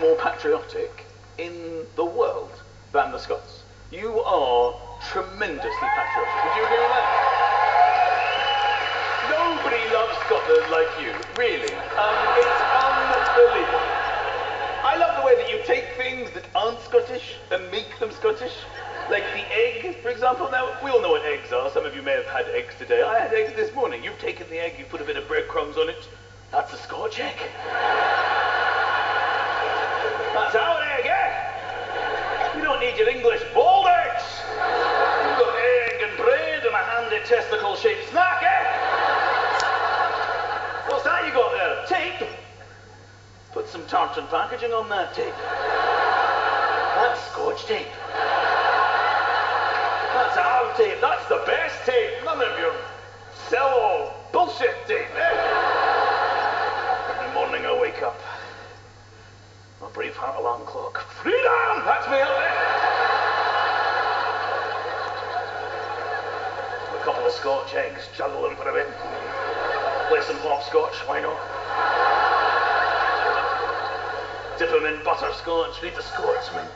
more patriotic in the world than the Scots. You are tremendously patriotic. Would you agree with that? Nobody loves Scotland like you, really. It's unbelievable. I love the way that you take things that aren't Scottish and make them Scottish. Like the egg, for example. Now, we all know what eggs are. Some of you may have had eggs today. I had eggs this morning. You've taken the egg, you put a bit of breadcrumbs on it. That's a Scotch egg. That's our egg, eh? You don't need your English boiled eggs. You've got egg and bread and a handy testicle-shaped snack, eh? What's that you got there? Tape? Put some tartan packaging on that tape. That's Scotch tape. That's our tape. That's the best tape. None of your cello bullshit tape, eh? Every morning I wake up. My Braveheart alarm clock. Freedom! That's me up there. A couple of Scotch eggs. Juggle them for a bit. Play some hopscotch. Why not? Dip them in butterscotch. Read the Scotsman.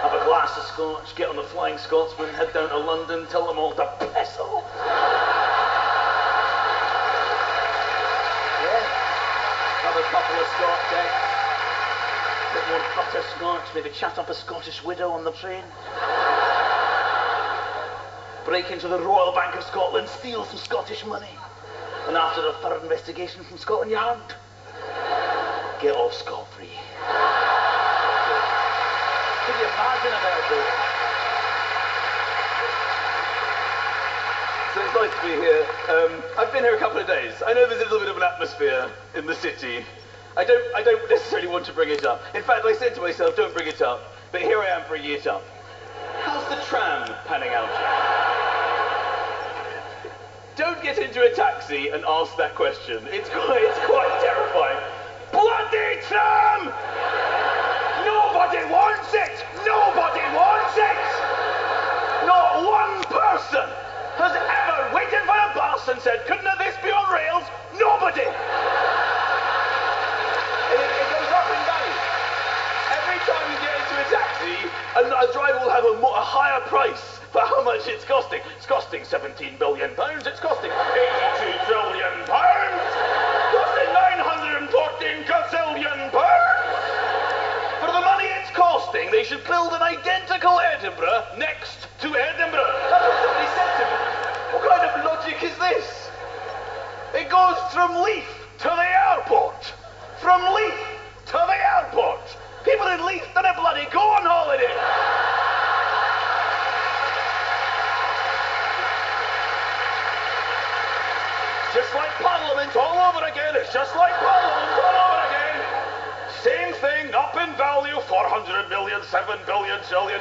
Have a glass of scotch, get on the Flying Scotsman, head down to London, tell them all to piss off. Yeah. Have a couple of scotch eggs. A bit more butterscotch, maybe chat up a Scottish widow on the train. Break into the Royal Bank of Scotland, steal some Scottish money. And after a thorough investigation from Scotland Yard, get off scot-free. Can you imagine about this? So it's nice to be here. I've been here a couple of days. I know there's a little bit of an atmosphere in the city. I don't necessarily want to bring it up. In fact, I said to myself, don't bring it up. But here I am bringing it up. How's the tram panning out? Don't get into a taxi and ask that question. It's quite terrifying. Bloody tram! Nobody wants it! Nobody wants it! Not one person has ever waited for a bus and said, couldn't this be on rails? Nobody! And it goes up and down. Every time you get into a taxi, a driver will have a higher price for how much it's costing. It's costing £17 billion. It's costing £82 trillion. Costing £914 gazillion. For the money it's costing, they should build an identical Edinburgh next to Edinburgh. That's what somebody said to me. What kind of logic is this? It goes from Leith to the airport. From Leith to the airport. People in Leith don't bloody go on holiday. Just like Parliament all over again. It's just like Parliament all over again. Same thing, up in value, 400 million, 7 billion, zillion.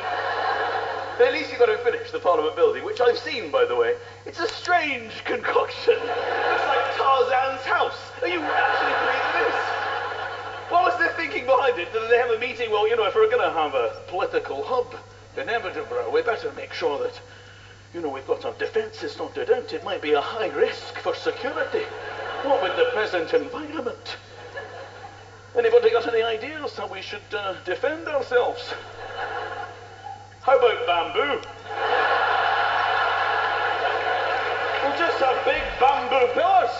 At least you've got to finish the Parliament building, which I've seen, by the way. It's a strange concoction. It's like Tarzan's house. Are you actually believing this? What was their thinking behind it? Did they have a meeting? Well, you know, if we're going to have a political hub in Edinburgh, we better make sure that, you know, we've got our defences sorted out. It might be a high risk for security. What with the present environment? Anybody got any ideas how we should defend ourselves? How about bamboo? We'll just have big bamboo pillars.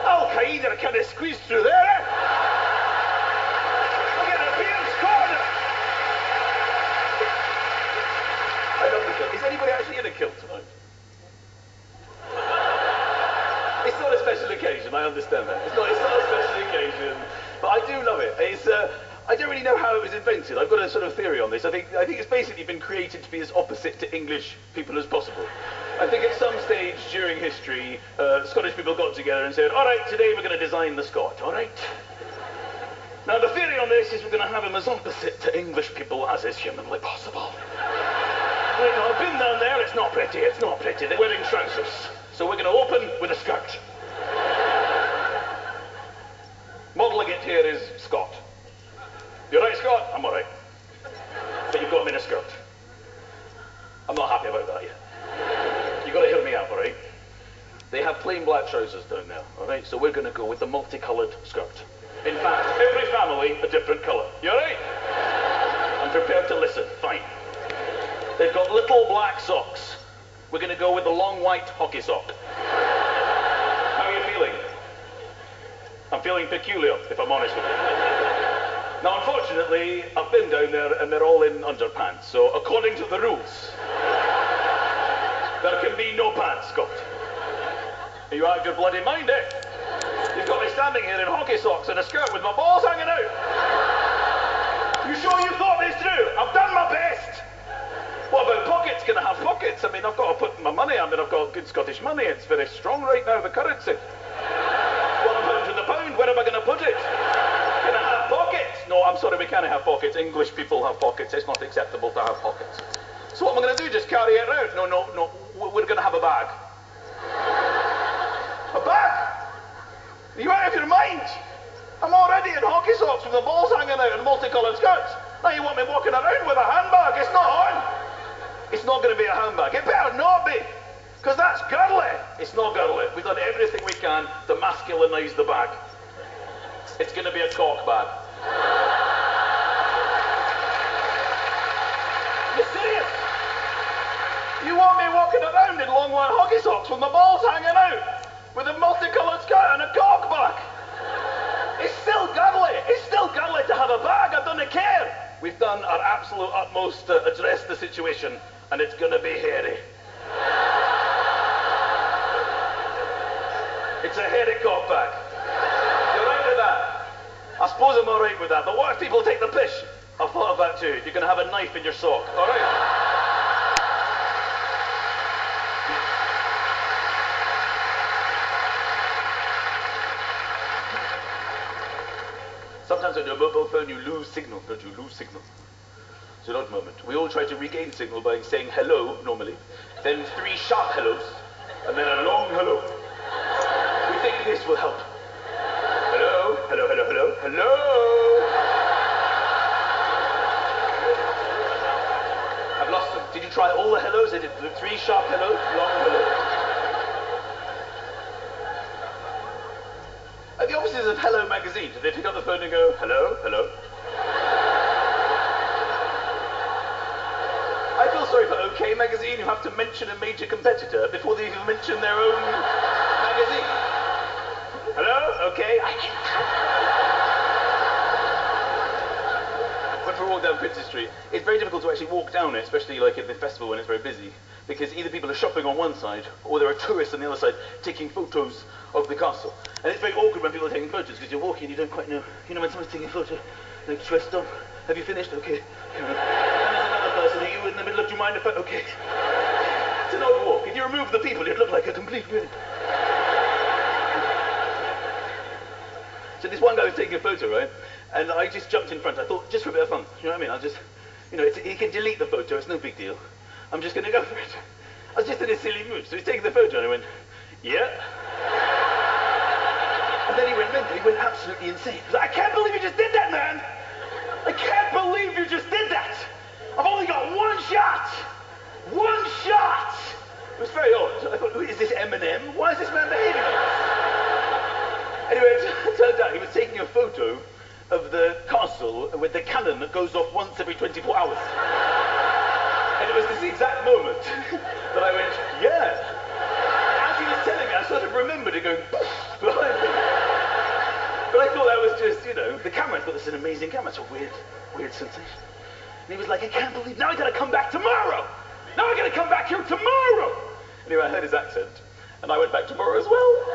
Al-Qaeda kind of squeezed through there, eh? We'll get a Beers corner. I love the kilt. Is anybody actually in a kilt tonight? It's not a special occasion, I understand that. It's not a special occasion, but I do love it. I don't really know how it was invented. I've got a sort of theory on this. I think it's basically been created to be as opposite to English people as possible. I think at some stage during history, Scottish people got together and said, all right, today we're going to design the Scot, all right? Now the theory on this is we're going to have him as opposite to English people as is humanly possible. Right, now, I've been down there, it's not pretty, they're wearing trousers. So we're going to open with a skirt. Modelling it here is Scot. You right, Scott? I'm all right. But you've got him in a skirt. I'm not happy about that yet. You've got to hear me out, all right? They have plain black trousers down there, all right? So we're going to go with the multicoloured skirt. In fact, every family a different colour. You alright? I'm prepared to listen. Fine. They've got little black socks. We're going to go with the long white hockey sock. How are you feeling? I'm feeling peculiar, if I'm honest with you. Now, unfortunately, I've been down there and they're all in underpants, so according to the rules, there can be no pants, Scott. Are you out of your bloody mind, eh? You've got me standing here in hockey socks and a skirt with my balls hanging out. You sure you thought this through? I've done my best. What about pockets? Can I have pockets? I mean, I've got to put my money. I've got good Scottish money. It's very strong right now, the currency. £1 to the pound. Where am I going to put it? Can I have pockets? No, I'm sorry, we can't have pockets. English people have pockets. It's not acceptable to have pockets. So what am I going to do? Just carry it around? No. We're going to have a bag. A bag? Are you out of your mind? I'm already in hockey socks with the balls hanging out and multicoloured skirts. Now you want me walking around with a handbag? It's not on. It's not going to be a handbag. It better not be. Because that's girly. It's not girly. We've done everything we can to masculinise the bag. It's going to be a cock bag. You serious? You want me walking around in long white hockey socks with my balls hanging out? With a multicoloured skirt and a cock bag? It's still girly. It's still girly to have a bag. I don't care. We've done our absolute utmost to address the situation, and it's going to be hairy. It's a hairy cock bag. You're right with that? I suppose I'm all right with that, but what if people take the piss? I've thought of that too. You're going to have a knife in your sock, all right? Sometimes on your mobile phone you lose signal, don't you? Lose signal. So not a moment. We all try to regain signal by saying hello, normally, then 3 sharp hellos, and then a long hello. We think this will help. Hello, hello, hello, hello, hello! I've lost them. Did you try all the hellos? I did 3 sharp hellos, long hello. At the offices of Hello magazine, did they pick up the phone and go, hello, hello? I feel sorry for OK magazine, who have to mention a major competitor before they even mention their own magazine. Hello, OK? When we walk down Princess Street, it's very difficult to actually walk down it, especially like at the festival when it's very busy, because either people are shopping on one side, or there are tourists on the other side taking photos of the castle. And it's very awkward when people are taking photos, because you're walking and you don't quite know. You know when someone's taking a photo, like dressed up, have you finished? Okay. And there's another person, are you in the middle of, do you mind if I, okay. It's an odd walk. If you remove the people, you'd look like a complete ruin. So this one guy was taking a photo, right? And I just jumped in front. I thought, just for a bit of fun, you know what I mean? I'll just, you know, he can delete the photo, it's no big deal. I'm just going to go for it. I was just in a silly mood. So he's taking the photo and I went, yeah. And then he went mental. He went absolutely insane. He was like, I can't believe you just did that, man. I can't believe you just did that. I've only got 1 shot. 1 shot. It was very odd. I thought, is this Eminem? Why is this man behaving like this? Anyway, it turned out he was taking a photo of the castle with the cannon that goes off once every 24 hours. And it was this exact moment that I went, yeah. As he was telling me, I sort of remembered it going behind me. But I thought that was just, you know, the camera. I thought this is an amazing camera. It's a weird sensation. And he was like, I can't believe, now I gotta come back tomorrow. Now I gotta come back here tomorrow. Anyway, I heard his accent, and I went back tomorrow as well.